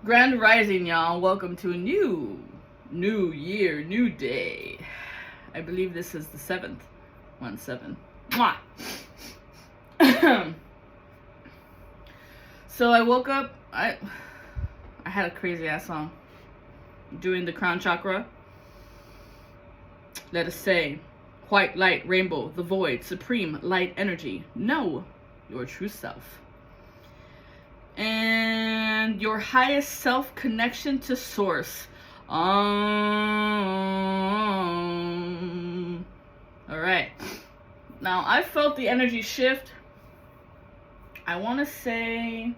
Grand Rising, y'all. Welcome to a new year, new day. I believe this is the 7th. 1-7. Mwah! So I woke up. I had a crazy ass song. Doing the crown chakra. Let us say, white light, rainbow, the void, supreme light energy. Know your true self. And your highest self connection to source. Alright. Now I felt the energy shift. I want to say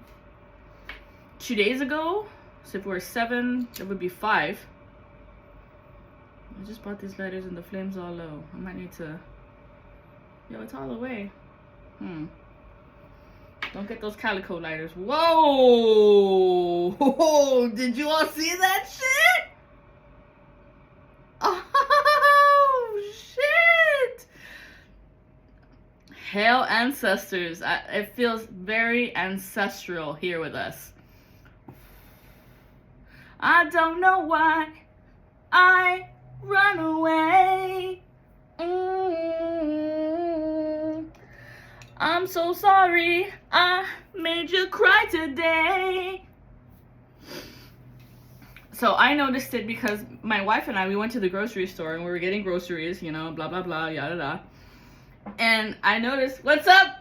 2 days ago. So if we're 7, it would be 5. I just bought these lighters and the flame's all low. I might need to. Yo, it's all the way. Don't get those calico lighters. Whoa! Did you all see that shit? Oh, shit! Hail ancestors. It feels very ancestral here with us. I don't know why I run away. I'm so sorry I made you cry today. So I noticed it because my wife and I, we went to the grocery store and we were getting groceries, you know, blah, blah, blah, yada, yada. And I noticed, what's up?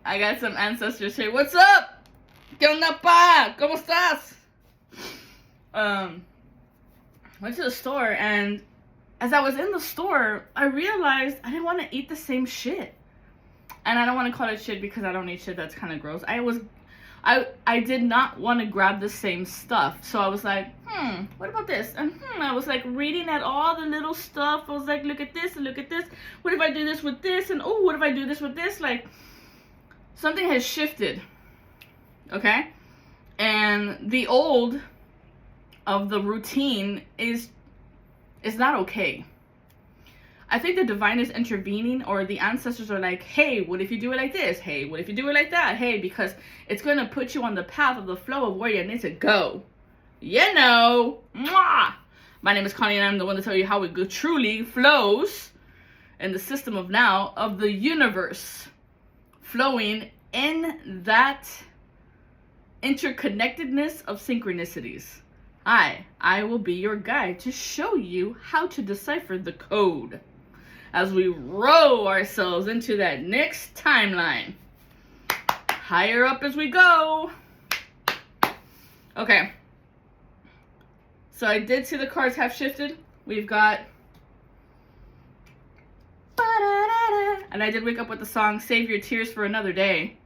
I got some ancestors here. What's up? ¿Qué onda, pa? ¿Cómo estás? Went to the store, and as I was in the store, I realized I didn't want to eat the same shit. And I don't want to call it shit because I don't eat shit that's kind of gross. I did not want to grab the same stuff. So I was like, what about this? And I was like reading at all the little stuff. I was like, look at this and look at this. What if I do this with this? And oh, what if I do this with this? Like, something has shifted. Okay? And the old of the routine is not okay. I think the divine is intervening, or the ancestors are like, hey, what if you do it like this? Hey, what if you do it like that? Hey, because it's going to put you on the path of the flow of where you need to go. You know. Mwah! My name is Connie, and I'm the one to tell you how it truly flows in the system of now of the universe. Flowing in that interconnectedness of synchronicities. I will be your guide to show you how to decipher the code as we roll ourselves into that next timeline. Higher up as we go. Okay. So I did see the cards have shifted. We've got... And I did wake up with the song Save Your Tears for Another Day.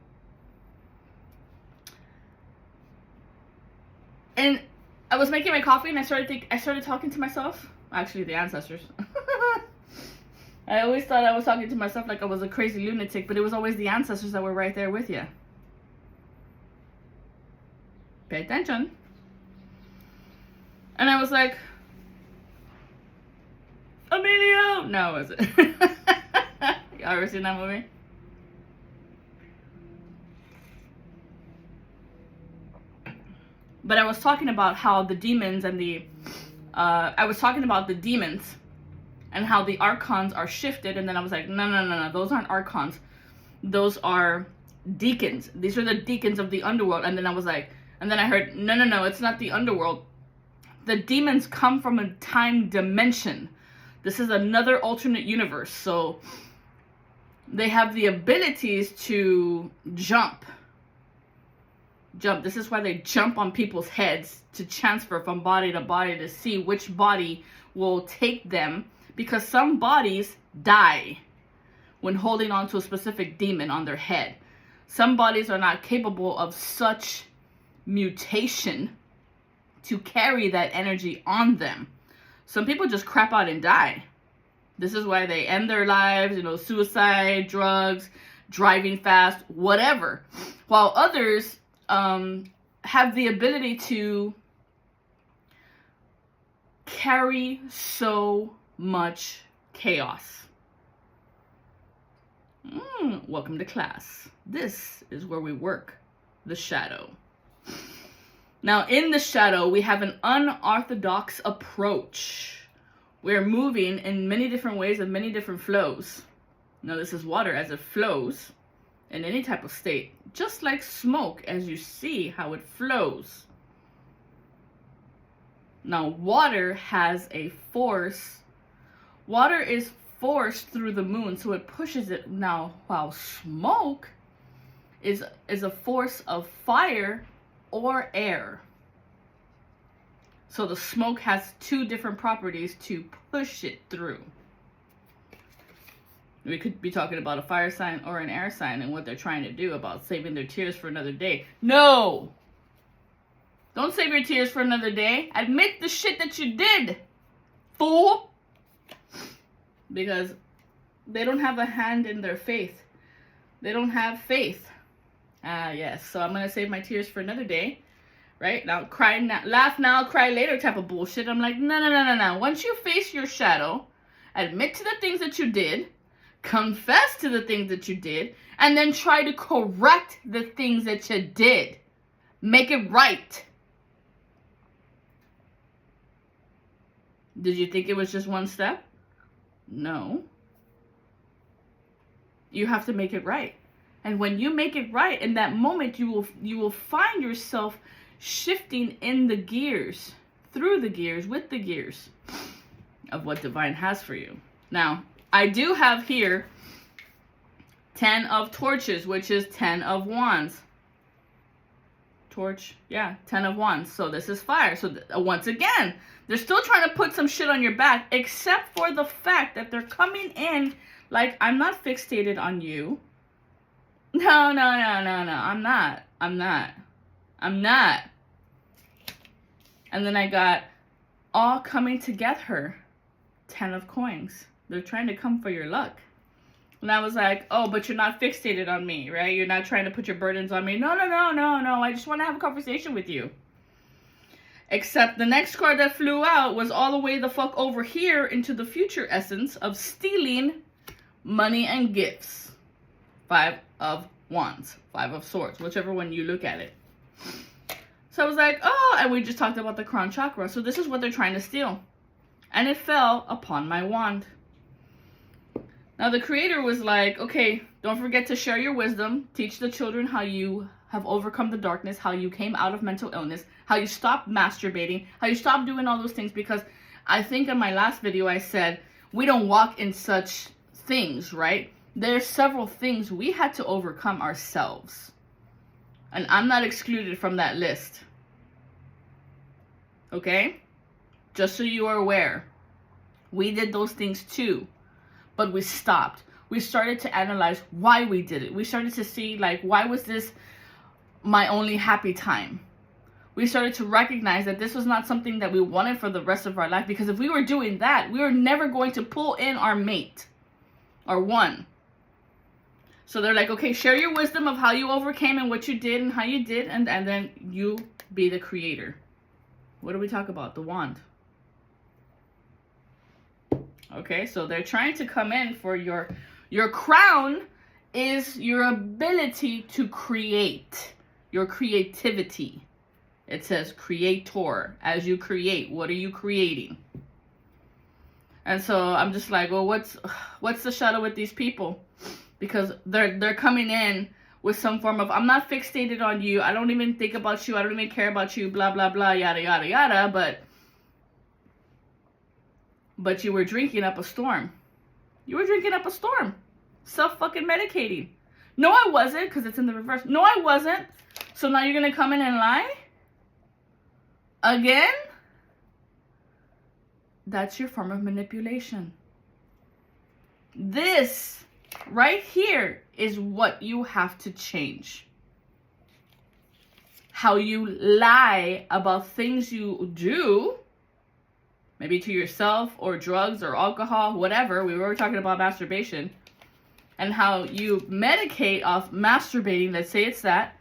And I was making my coffee and I started talking to myself. Actually, the ancestors. I always thought I was talking to myself like I was a crazy lunatic, but it was always the ancestors that were right there with you. Pay attention. And I was like, Emilio! No, was it? Y'all ever seen that movie? But I was talking about how the demons and I was talking about the demons and how the archons are shifted. And then I was like, no, those aren't archons. Those are deacons. These are the deacons of the underworld. And then I was like, and then I heard, no, it's not the underworld. The demons come from a time dimension. This is another alternate universe. So they have the abilities to jump. This is why they jump on people's heads to transfer from body to body to see which body will take them, because some bodies die when holding on to a specific demon on their head. Some bodies are not capable of such mutation to carry that energy on them. Some people just crap out and die. This is why they end their lives, suicide, drugs, driving fast, whatever. While others have the ability to carry so much chaos. Welcome to class. This is where we work the shadow. Now, in the shadow, we have an unorthodox approach. We're moving in many different ways and many different flows. Now, this is water as it flows in any type of state, just like smoke as you see how it flows. Now, water has a force. Water is forced through the moon, so it pushes it. Now, while smoke is a force of fire or air. So the smoke has two different properties to push it through. We could be talking about a fire sign or an air sign and what they're trying to do about saving their tears for another day. No! Don't save your tears for another day. Admit the shit that you did, fool! Because they don't have a hand in their faith. They don't have faith. Yes. So I'm going to save my tears for another day. Right? Now, cry now, laugh now, cry later type of bullshit. I'm like, no. Once you face your shadow, admit to the things that you did, confess to the things that you did, and then try to correct the things that you did. Make it right. Did you think it was just one step? No. You have to make it right. And when you make it right, in that moment, you will find yourself shifting in the gears, through the gears, with the gears of what divine has for you. Now, I do have here 10 of torches, which is 10 of wands. Torch, yeah, 10 of wands. So this is fire. So once again, they're still trying to put some shit on your back, except for the fact that they're coming in like, I'm not fixated on you. No, I'm not. And then I got all coming together. 10 of coins. They're trying to come for your luck. And I was like, oh, but you're not fixated on me, right? You're not trying to put your burdens on me. No. I just want to have a conversation with you. Except the next card that flew out was all the way the fuck over here into the future essence of stealing money and gifts. 5 of wands. 5 of swords. Whichever one you look at it. So I was like, oh, and we just talked about the crown chakra. So this is what they're trying to steal. And it fell upon my wand. Now the creator was like, okay, don't forget to share your wisdom. Teach the children how you have overcome the darkness, how you came out of mental illness, how you stopped masturbating, how you stopped doing all those things. Because I think in my last video I said, we don't walk in such things, right? There's several things we had to overcome ourselves. And I'm not excluded from that list. Okay? Just so you are aware. We did those things too. But we stopped. We started to analyze why we did it. We started to see, like, why was this my only happy time? We started to recognize that this was not something that we wanted for the rest of our life. Because if we were doing that, we were never going to pull in our mate. Or one. So they're like, okay, share your wisdom of how you overcame and what you did and how you did. And then you be the creator. What do we talk about? The wand. Okay, so they're trying to come in for your crown is your ability to create, your creativity. It says creator. As you create, what are you creating? And so I'm just like, well, what's the shadow with these people? Because they're coming in with some form of, I'm not fixated on you. I don't even think about you. I don't even care about you. Blah, blah, blah, yada, yada, yada. But you were drinking up a storm. You were drinking up a storm. Self-fucking-medicating. No, I wasn't, because it's in the reverse. No, I wasn't. So now you're going to come in and lie? Again? That's your form of manipulation. This right here is what you have to change. How you lie about things you do. Maybe to yourself or drugs or alcohol, whatever. We were talking about masturbation. And how you medicate off masturbating, let's say it's that,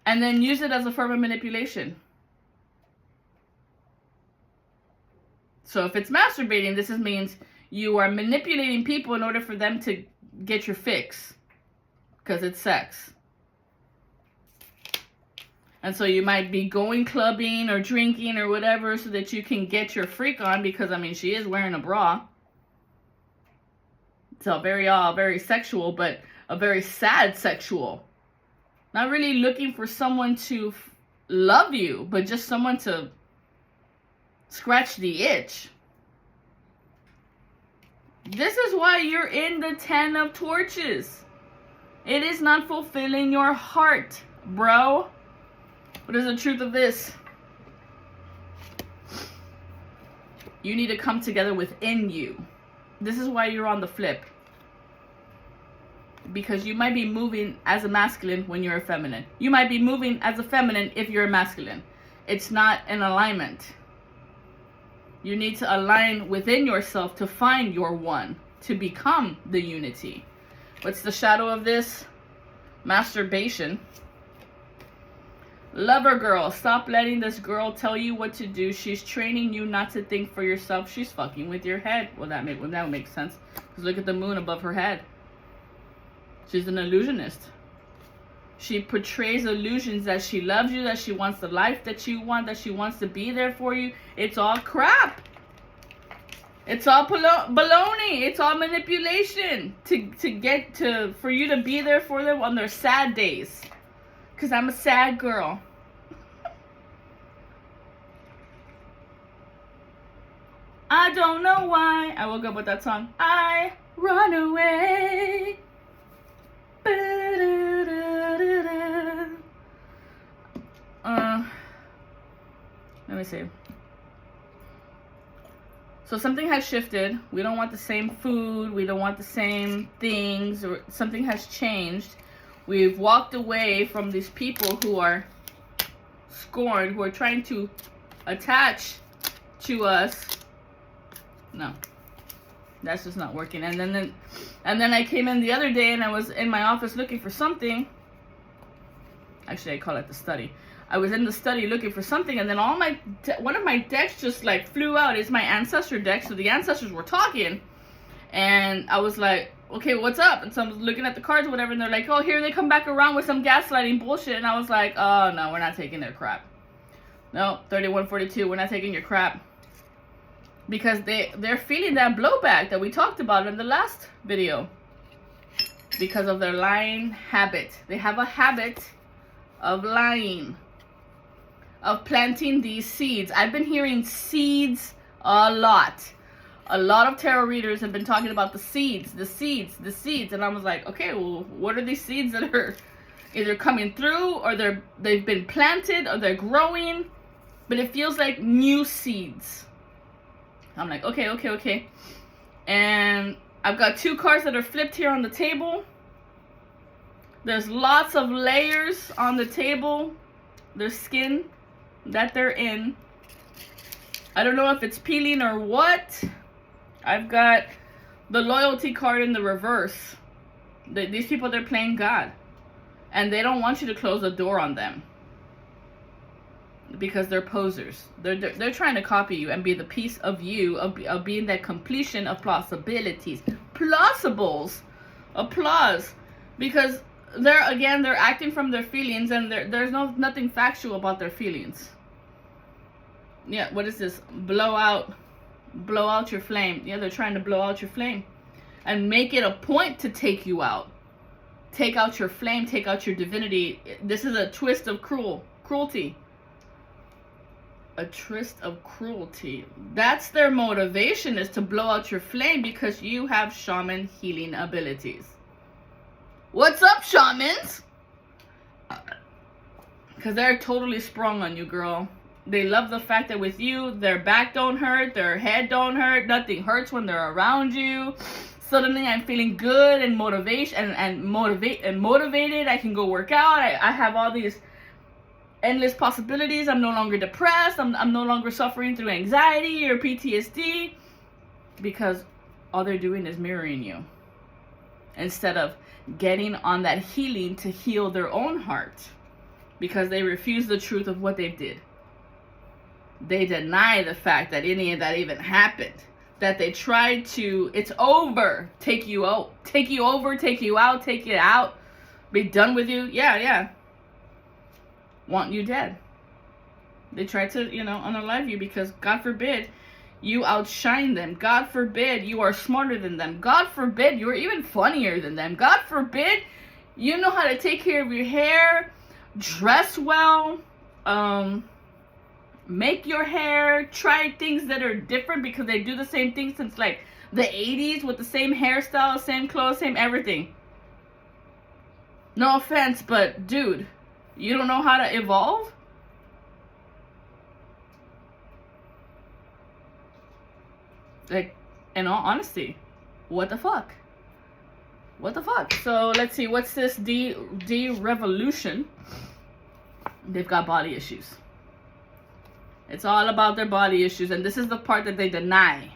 and then use it as a form of manipulation. So if it's masturbating, this means you are manipulating people in order for them to get your fix. Because it's sex. And so you might be going clubbing or drinking or whatever so that you can get your freak on, because, I mean, she is wearing a bra. So very sexual, but a very sad sexual. Not really looking for someone to love you, but just someone to scratch the itch. This is why you're in the 10 of torches. It is not fulfilling your heart, bro. What is the truth of this? You need to come together within you. This is why you're on the flip. Because you might be moving as a masculine when you're a feminine. You might be moving as a feminine if you're a masculine. It's not an alignment. You need to align within yourself to find your one, to become the unity. What's the shadow of this? Masturbation. Lover girl, stop letting this girl tell you what to do. She's training you not to think for yourself. She's fucking with your head. Well, that would make sense. Because look at the moon above her head. She's an illusionist. She portrays illusions that she loves you, that she wants the life that you want, that she wants to be there for you. It's all crap. It's all baloney. It's all manipulation for you to be there for them on their sad days. Because I'm a sad girl. I don't know why. I woke up with that song. I run away. Let me see. So something has shifted. We don't want the same food. We don't want the same things. Or something has changed. We've walked away from these people who are scorned, who are trying to attach to us. No. That's just not working. And then I came in the other day and I was in my office looking for something. Actually, I call it the study. I was in the study looking for something, and then one of my decks just like flew out. It's my ancestor deck, so the ancestors were talking, and I was like, okay, what's up? And so I was looking at the cards or whatever, and they're like, oh, here they come back around with some gaslighting bullshit, and I was like, oh no, we're not taking their crap. No, 3142, we're not taking your crap. Because they're feeling that blowback that we talked about in the last video. Because of their lying habit. They have a habit of lying. Of planting these seeds. I've been hearing seeds a lot. A lot of tarot readers have been talking about the seeds. And I was like, okay, well, what are these seeds that are either coming through, or they've been planted, or they're growing? But it feels like new seeds. I'm like, okay. And I've got two cards that are flipped here on the table. There's lots of layers on the table. Their skin that they're in. I don't know if it's peeling or what. I've got the loyalty card in the reverse. These people, they're playing God. And they don't want you to close the door on them. Because they're posers. They're trying to copy you and be the piece of you, of being that completion of plausibilities. Plausibles. Applause. Because they're acting from their feelings, and there's nothing factual about their feelings. Yeah, what is this? Blow out your flame. Yeah, they're trying to blow out your flame. And make it a point to take you out. Take out your flame, take out your divinity. This is a twist of cruelty. A twist of cruelty. That's their motivation, is to blow out your flame because you have shaman healing abilities. What's up, shamans? Because they're totally sprung on you, girl. They love the fact that with you, their back don't hurt, their head don't hurt, nothing hurts when they're around you. Suddenly I'm feeling good and motivated. I can go work out. I have all these endless possibilities. I'm no longer depressed. I'm no longer suffering through anxiety or PTSD, because all they're doing is mirroring you instead of getting on that healing to heal their own heart, because they refuse the truth of what they did. They deny the fact that any of that even happened, that they tried to, it's over, take you out, take you over, take you out, take it out, be done with you. Yeah. want you dead. They try to, unalive you because, God forbid, you outshine them. God forbid you are smarter than them. God forbid you're even funnier than them. God forbid you know how to take care of your hair, dress well, make your hair, try things that are different because they do the same thing since like the 80s with the same hairstyle, same clothes, same everything. No offense, but dude, you don't know how to evolve? Like, in all honesty, what the fuck? What the fuck? So let's see, what's this revolution? They've got body issues. It's all about their body issues, and this is the part that they deny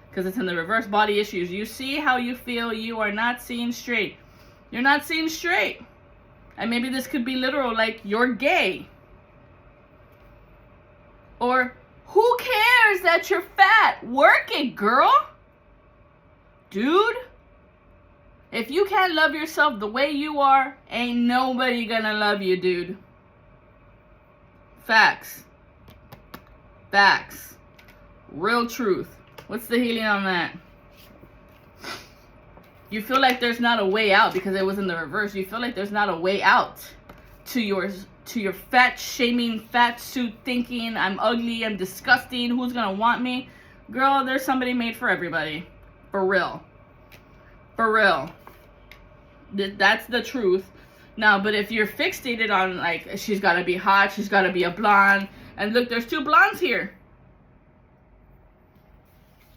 because it's in the reverse. Body issues. You see how you feel, you are not seeing straight. You're not seeing straight. And maybe this could be literal, like you're gay. Or who cares that you're fat? Work it, girl. Dude. If you can't love yourself the way you are, ain't nobody gonna love you, dude. Facts. Facts. Real truth. What's the healing on that? You feel like there's not a way out because it was in the reverse. You feel like there's not a way out to your fat shaming, fat suit thinking, I'm ugly, I'm disgusting, who's gonna want me? Girl, there's somebody made for everybody. For real. For real. That's the truth. Now, but if you're fixated on like she's gotta be hot, she's gotta be a blonde, and look, there's 2 blondes here.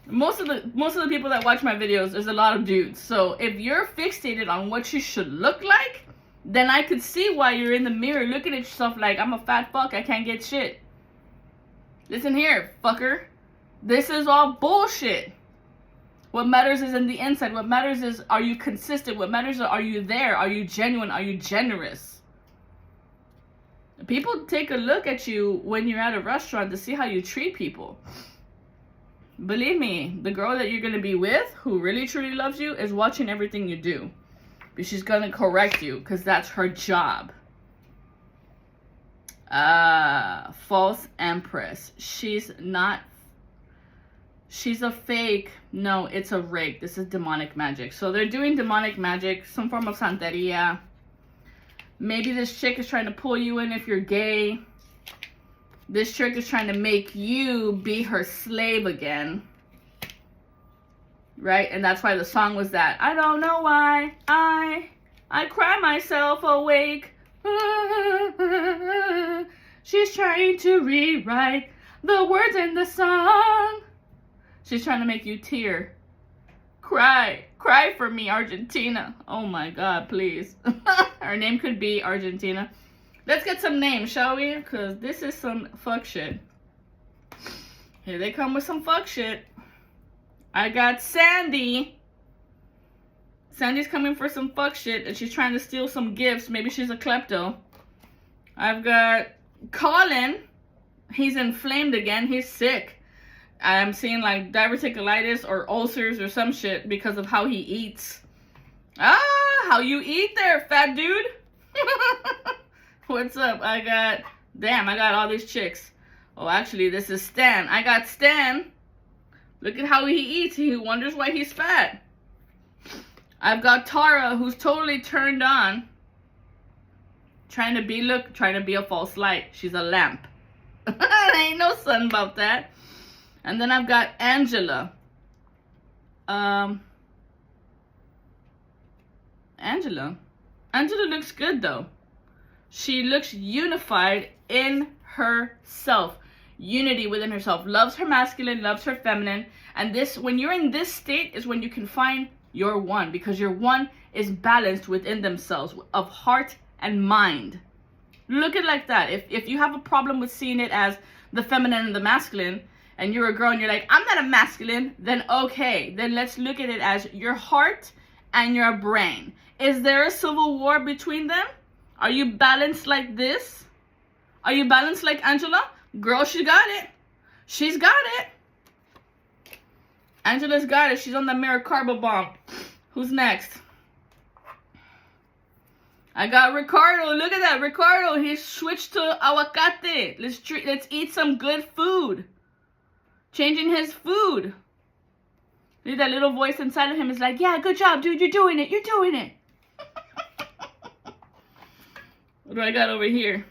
Most of the people that watch my videos, there's a lot of dudes. So if you're fixated on what you should look like, then I could see why you're in the mirror looking at yourself like, I'm a fat fuck, I can't get shit. Listen here, fucker. This is all bullshit. What matters is in the inside. What matters is, are you consistent? What matters is, are you there? Are you genuine? Are you generous? People take a look at you when you're at a restaurant to see how you treat people. Believe me, the girl that you're going to be with, who really truly loves you, is watching everything you do. But she's going to correct you, because that's her job. False Empress. She's not... She's a fake. No, it's a rake. This is demonic magic. So they're doing demonic magic, some form of santeria. Maybe this chick is trying to pull you in if you're gay. This chick is trying to make you be her slave again. Right? And that's why the song was that. I don't know why I cry myself awake. She's trying to rewrite the words in the song. She's trying to make you tear. Cry. Cry for me, Argentina. Oh my God, please. Her name could be Argentina. Let's get some names, shall we? Because this is some fuck shit. Here they come with some fuck shit. I got Sandy. Sandy's coming for some fuck shit, and she's trying to steal some gifts. Maybe she's a klepto. I've got Colin. He's inflamed again. He's sick. I'm seeing like diverticulitis or ulcers or some shit because of how he eats. How you eat there, fat dude? What's up? I got all these chicks. Oh, actually, this is Stan. I got Stan. Look at how he eats. He wonders why he's fat. I've got Tara, who's totally turned on. Trying to be a false light. She's a lamp. Ain't no sun about that. And then I've got Angela. Angela looks good though. She looks unified in herself. Unity within herself. Loves her masculine, loves her feminine. And this, when you're in this state, is when you can find your one. Because your one is balanced within themselves of heart and mind. Look at it like that. If you have a problem with seeing it as the feminine and the masculine, and you're a girl and you're like, I'm not a masculine, then okay. Then let's look at it as your heart and your brain. Is there a civil war between them? Are you balanced like this? Are you balanced like Angela? Girl, she got it. She's got it. Angela's got it. She's on the Maricarbo bomb. Who's next? I got Ricardo. Look at that. Ricardo, he switched to aguacate. Let's eat some good food. Changing his food. See, that little voice inside of him is like, yeah, good job, dude. You're doing it. You're doing it. What do I got over here?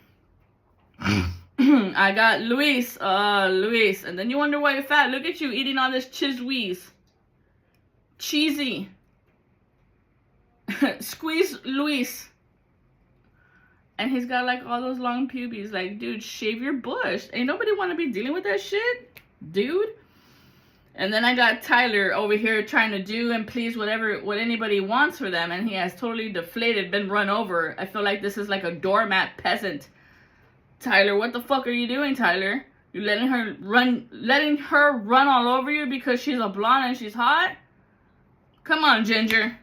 I got Luis. Luis. And then you wonder why you're fat. Look at you eating all this cheese. Cheesy. Squeeze Luis. And he's got like all those long pubes. Like, dude, shave your bush. Ain't nobody want to be dealing with that shit, dude. And then I got Tyler over here trying to do and please what anybody wants for them, and he has totally deflated, been run over. I feel like this is like a doormat peasant. Tyler, what the fuck are you doing, Tyler? You letting her run all over you because she's a blonde and she's hot? Come on, Ginger.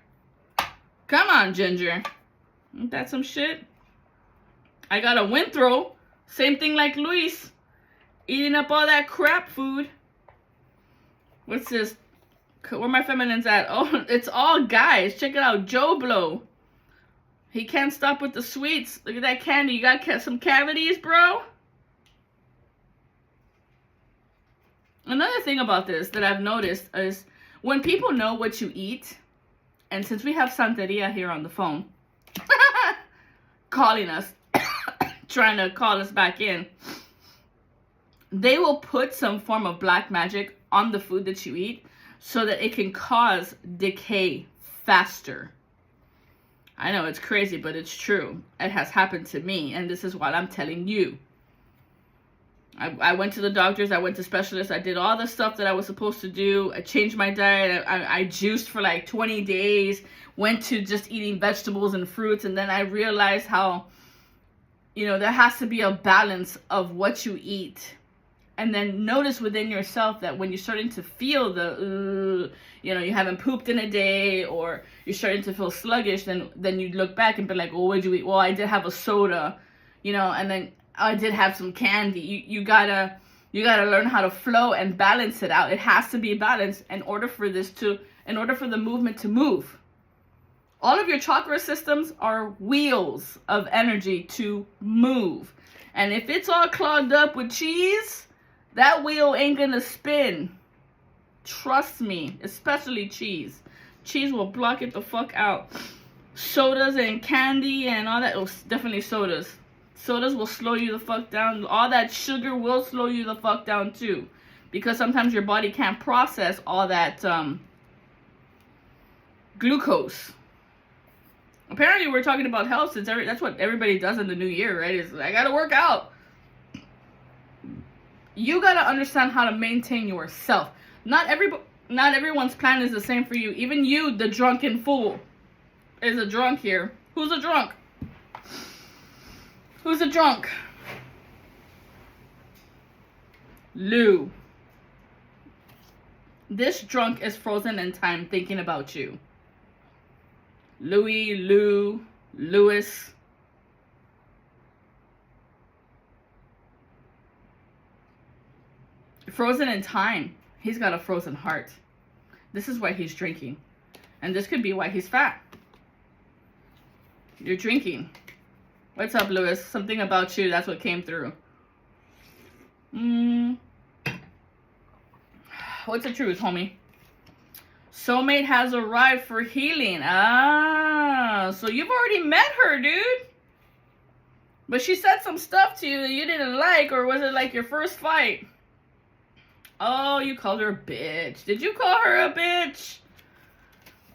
Come on, Ginger. Ain't that some shit? I got a Winthrow. Same thing like Luis. Eating up all that crap food. What's this? Where my feminines at? Oh, it's all guys. Check it out. Joe Blow. He can't stop with the sweets. Look at that candy. You got some cavities, bro? Another thing about this that I've noticed is when people know what you eat, and since we have Santeria here on the phone, calling us, trying to call us back in, they will put some form of black magic on the food that you eat so that it can cause decay faster. I know it's crazy, but it's true. It has happened to me, and this is what I'm telling you. I went to the doctors, I went to specialists, I did all the stuff that I was supposed to do. I changed my diet, I juiced for like 20 days, went to just eating vegetables and fruits, and then I realized how, you know, there has to be a balance of what you eat. And then notice within yourself that when you're starting to feel the, you know, you haven't pooped in a day, or you're starting to feel sluggish, then you look back and be like, oh, what did you eat? Well, I did have a soda, you know, and then I did have some candy. You gotta learn how to flow and balance it out. It has to be balanced in order for the movement to move. All of your chakra systems are wheels of energy to move. And if it's all clogged up with cheese, that wheel ain't gonna spin. Trust me, especially cheese. Cheese will block it the fuck out. Sodas and candy and all that. Oh, definitely sodas. Sodas will slow you the fuck down. All that sugar will slow you the fuck down too. Because sometimes your body can't process all that glucose. Apparently we're talking about health since that's what everybody does in the new year, right? Is I gotta work out. You gotta understand how to maintain yourself. Not everyone's plan is the same for you. Even you, the drunken fool, is a drunk here. Who's a drunk? Who's a drunk? Lou. This drunk is frozen in time thinking about you. Louis, Lou, Louis. Frozen in time. He's got a frozen heart. This is why he's drinking. And this could be why he's fat. You're drinking. What's up, Louis? Something about you, that's what came through. What's the truth, homie? Soulmate has arrived for healing. Ah, so you've already met her, dude. But she said some stuff to you that you didn't like, or was it like your first fight? Oh, you called her a bitch. Did you call her a bitch?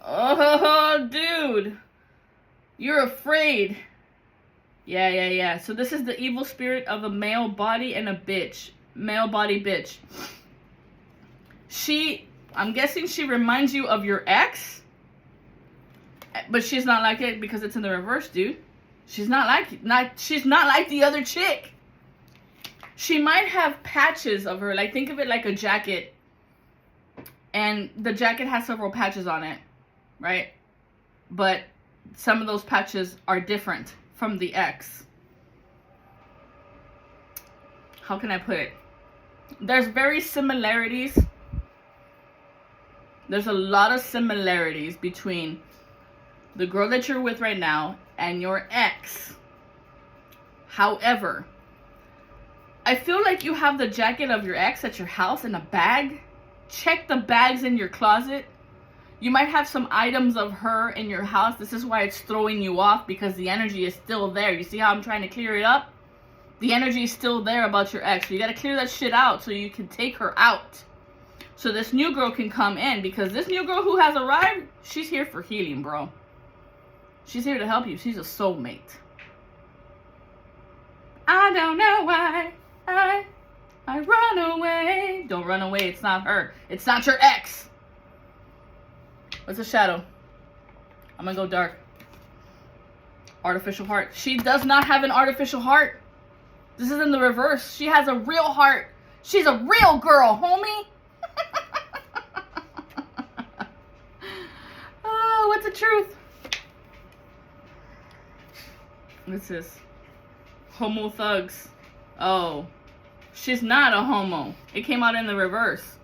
Oh, dude. You're afraid. Yeah. So this is the evil spirit of a male body and a bitch. Male body bitch. I'm guessing she reminds you of your ex. But she's not like it because it's in the reverse, dude. She's not like the other chick. She might have patches of her. Like, think of it like a jacket. And the jacket has several patches on it. Right? But some of those patches are different from the ex. How can I put it? There's very similarities. There's a lot of similarities between the girl that you're with right now and your ex. However, I feel like you have the jacket of your ex at your house in a bag. Check the bags in your closet. You might have some items of her in your house. This is why it's throwing you off, because the energy is still there. You see how I'm trying to clear it up? The energy is still there about your ex. So you got to clear that shit out so you can take her out. So this new girl can come in, because this new girl who has arrived, she's here for healing, bro. She's here to help you. She's a soulmate. I don't know why I run away. Don't run away. It's not her. It's not your ex. What's a shadow? I'm going to go dark. Artificial heart. She does not have an artificial heart. This is in the reverse. She has a real heart. She's a real girl, homie. Oh, what's the truth? What's this? Homo thugs. Oh. She's not a homo. It came out in the reverse.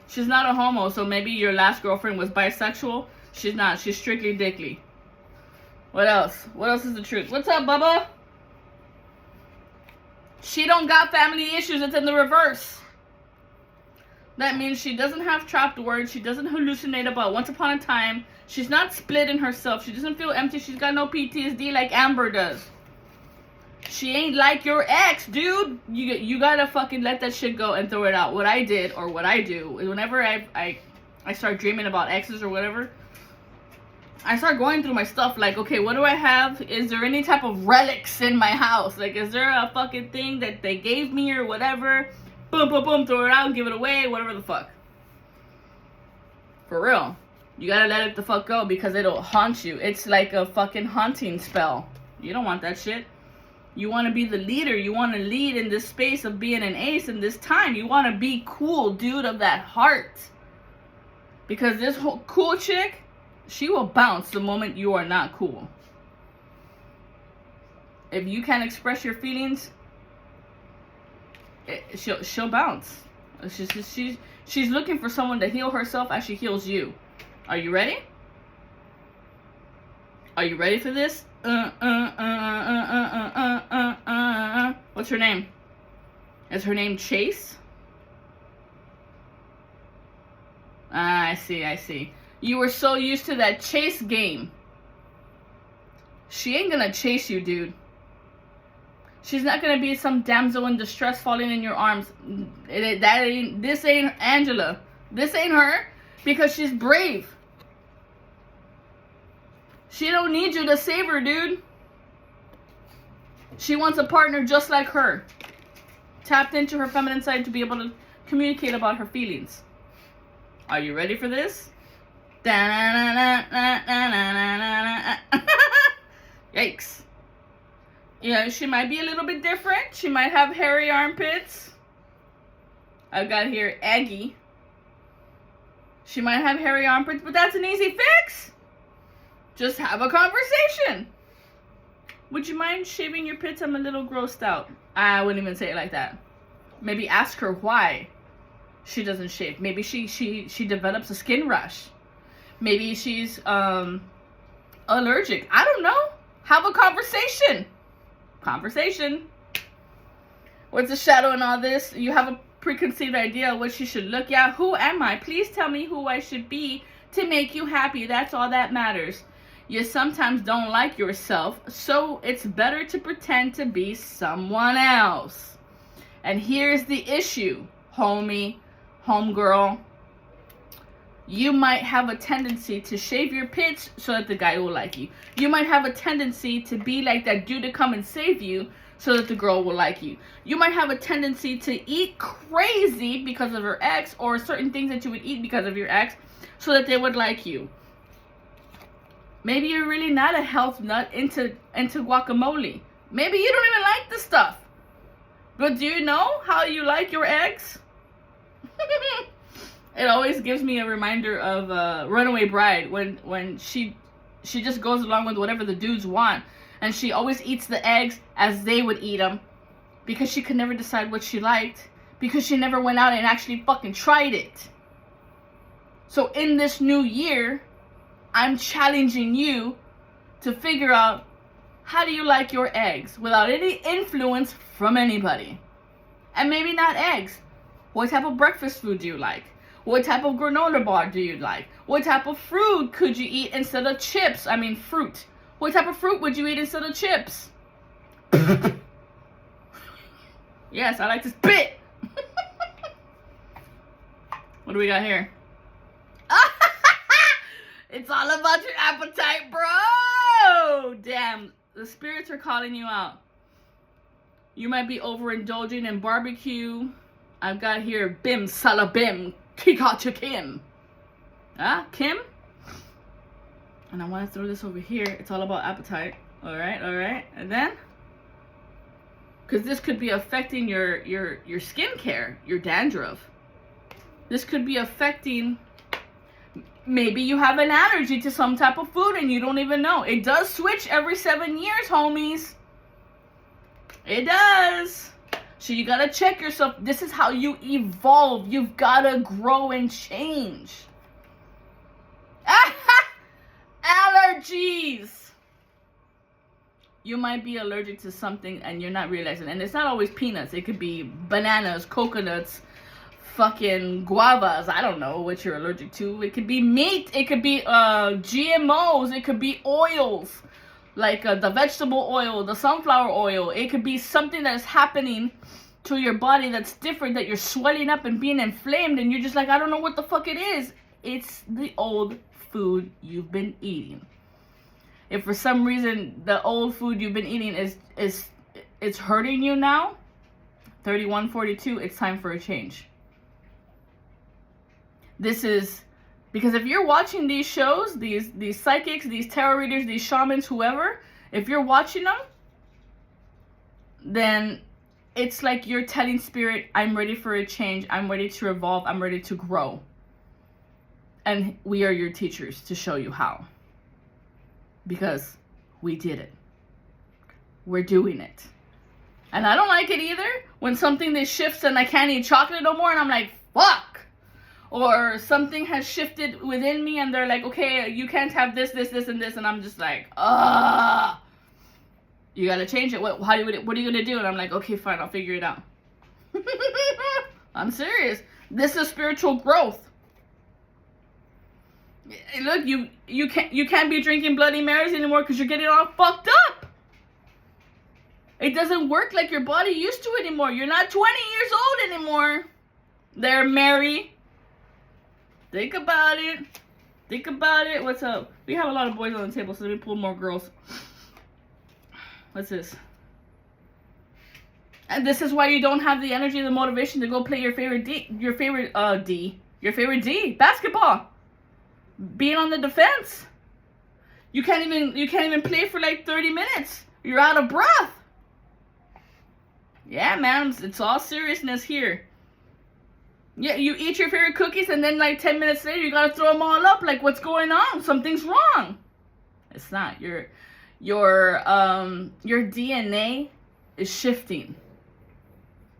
She's not a homo, so maybe your last girlfriend was bisexual. She's not. She's strictly dickly. What else? What else is the truth? What's up, Bubba? She don't got family issues. It's in the reverse. That means she doesn't have trapped words. She doesn't hallucinate about once upon a time. She's not split in herself. She doesn't feel empty. She's got no PTSD like Amber does. She ain't like your ex, dude. You gotta fucking let that shit go and throw it out. What I did, or what I do, whenever I start dreaming about exes or whatever, I start going through my stuff like, okay, what do I have? Is there any type of relics in my house? Like, is there a fucking thing that they gave me or whatever? Boom, boom, boom, throw it out, give it away, whatever the fuck. For real. You gotta let it the fuck go, because it'll haunt you. It's like a fucking haunting spell. You don't want that shit. You want to be the leader. You want to lead in this space of being an ace in this time. You want to be cool, dude, of that heart. Because this whole cool chick, she will bounce the moment you are not cool. If you can't express your feelings, she'll bounce. She's looking for someone to heal herself as she heals you. Are you ready? Are you ready for this? What's her name? Is her name Chase? I see. You were so used to that chase game. She ain't gonna chase you, dude. She's not gonna be some damsel in distress falling in your arms. This ain't Angela. This ain't her, because she's brave. She don't need you to save her, dude. She wants a partner just like her. Tapped into her feminine side to be able to communicate about her feelings. Are you ready for this? Yikes. Yeah, she might be a little bit different. She might have hairy armpits. I've got here Aggie. She might have hairy armpits, but that's an easy fix. Just have a conversation. Would you mind shaving your pits? I'm a little grossed out. I wouldn't even say it like that. Maybe ask her why she doesn't shave. Maybe she develops a skin rash. Maybe she's allergic. I don't know. Have a conversation. Conversation. What's the shadow in all this? You have a preconceived idea of what she should look at. Who am I? Please tell me who I should be to make you happy. That's all that matters. You sometimes don't like yourself, so it's better to pretend to be someone else. And here's the issue, homie, homegirl. You might have a tendency to shave your pits so that the guy will like you. You might have a tendency to be like that dude to come and save you so that the girl will like you. You might have a tendency to eat crazy because of her ex, or certain things that you would eat because of your ex so that they would like you. Maybe you're really not a health nut into guacamole. Maybe you don't even like the stuff. But do you know how you like your eggs? It always gives me a reminder of Runaway Bride when she just goes along with whatever the dudes want. And she always eats the eggs as they would eat them. Because she could never decide what she liked. Because she never went out and actually fucking tried it. So in this new year, I'm challenging you to figure out how do you like your eggs without any influence from anybody. And maybe not eggs. What type of breakfast food do you like? What type of granola bar do you like? What type of fruit could you eat instead of chips? I mean fruit. What type of fruit would you eat instead of chips? Yes, I like to spit. What do we got here? It's all about your appetite, bro. Damn, the spirits are calling you out. You might be overindulging in barbecue. I've got here bim salabim kikacha kim. Kim? And I want to throw this over here. It's all about appetite. All right. And then, because this could be affecting your skincare, your dandruff. This could be affecting, maybe you have an allergy to some type of food and you don't even know. It does switch every 7 years, homies. It does. So you gotta check yourself. This is how you evolve. You've gotta grow and change. Allergies. You might be allergic to something and you're not realizing. And it's not always peanuts. It could be bananas, coconuts, fucking guavas. I don't know what you're allergic to. It could be meat. It could be GMOs. It could be oils. Like the vegetable oil, the sunflower oil. It could be something that is happening to your body that's different, that you're swelling up and being inflamed, and you're just like, I don't know what the fuck it is. It's the old food you've been eating. If for some reason the old food you've been eating is hurting you now, 3142, it's time for a change. This is because if you're watching these shows, these psychics, these tarot readers, these shamans, whoever, if you're watching them, then it's like you're telling spirit, I'm ready for a change. I'm ready to evolve. I'm ready to grow. And we are your teachers to show you how. Because we did it. We're doing it. And I don't like it either when something that shifts and I can't eat chocolate no more and I'm like, fuck. Or something has shifted within me and they're like, okay, you can't have this, and this. And I'm just like, you gotta change it. What are you gonna do? And I'm like, okay, fine, I'll figure it out. I'm serious. This is spiritual growth. Look, you can't be drinking Bloody Marys anymore because you're getting all fucked up. It doesn't work like your body used to anymore. You're not 20 years old anymore. There, Mary. Think about it. Think about it. What's up? We have a lot of boys on the table, so let me pull more girls. What's this? And this is why you don't have the energy and the motivation to go play your favorite D, basketball. Being on the defense. You can't even play for like 30 minutes. You're out of breath. Yeah, man, it's all seriousness here. Yeah, you eat your favorite cookies and then like 10 minutes later you gotta throw them all up. Like, what's going on? Something's wrong. It's not. Your DNA is shifting.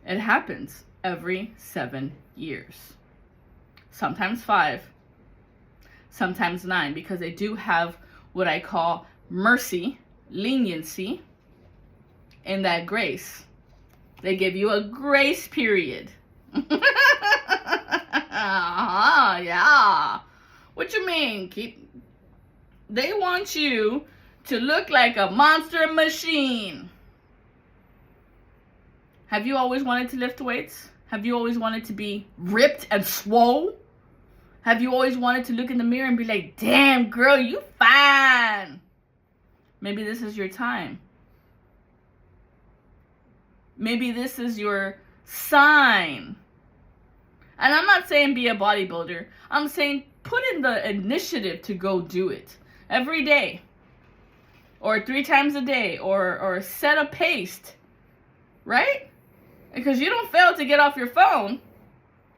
It happens every 7 years. Sometimes 5. Sometimes 9, because they do have what I call mercy, leniency, in that grace. They give you a grace period. Yeah. What you mean? They want you to look like a monster machine. Have you always wanted to lift weights? Have you always wanted to be ripped and swole? Have you always wanted to look in the mirror and be like, damn, girl, you fine? Maybe this is your time. Maybe this is your sign. And I'm not saying be a bodybuilder. I'm saying put in the initiative to go do it. Every day. Or 3 times a day. Or set a pace. Right? Because you don't fail to get off your phone.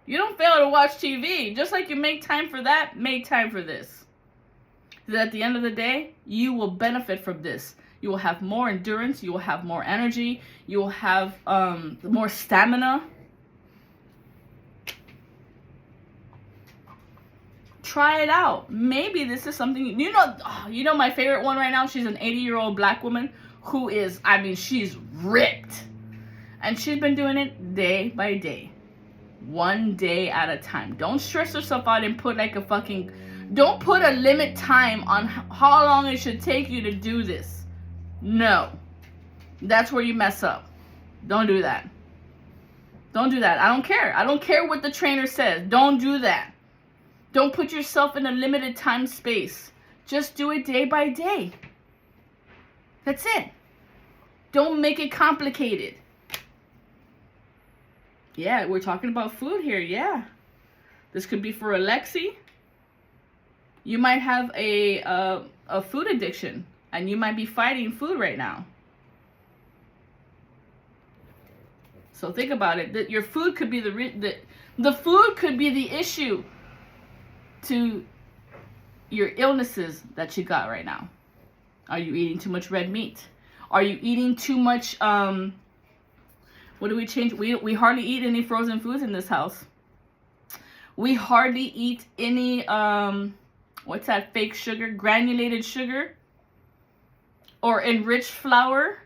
You don't fail to watch TV. Just like you make time for that, make time for this. Because at the end of the day, you will benefit from this. You will have more endurance. You will have more energy. You will have more stamina. Try it out. Maybe this is something, you know my favorite one right now? She's an 80-year-old black woman who is, I mean, she's ripped. And she's been doing it day by day. One day at a time. Don't stress yourself out and put like don't put a limit time on how long it should take you to do this. No. That's where you mess up. Don't do that. Don't do that. I don't care. I don't care what the trainer says. Don't do that. Don't put yourself in a limited time space. Just do it day by day. That's it. Don't make it complicated. Yeah, we're talking about food here. Yeah. This could be for Alexi. You might have a food addiction, and you might be fighting food right now. So think about it. That your food could be the food could be the issue to your illnesses that you got right now. Are you eating too much red meat? Are you eating too much what do we change? We hardly eat any frozen foods in this house. We hardly eat any what's that fake sugar, granulated sugar or enriched flour.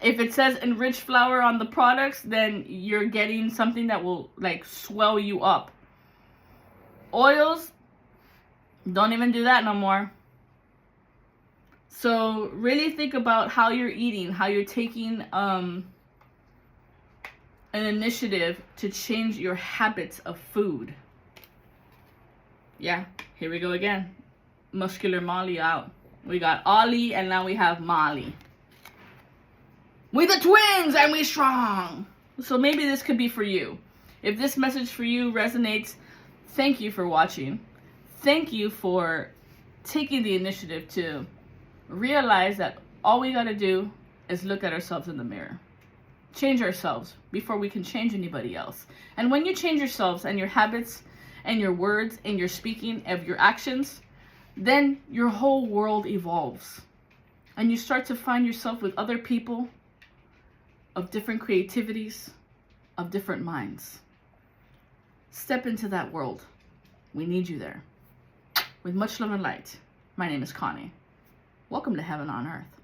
If it says enriched flour on the products, then you're getting something that will like swell you up. Oils, don't even do that no more. So really think about how you're eating, how you're taking an initiative to change your habits of food. Yeah, here we go again. Muscular Molly out. We got Ollie and now we have Molly. We the twins and we strong. So maybe this could be for you. If this message for you resonates, thank you for watching. Thank you for taking the initiative to realize that all we gotta do is look at ourselves in the mirror. Change ourselves before we can change anybody else. And when you change yourselves and your habits and your words and your speaking of your actions, then your whole world evolves. And you start to find yourself with other people of different creativities, of different minds. Step into that world. We need you there. With much love and light, my name is Connie. Welcome to Heaven on Earth.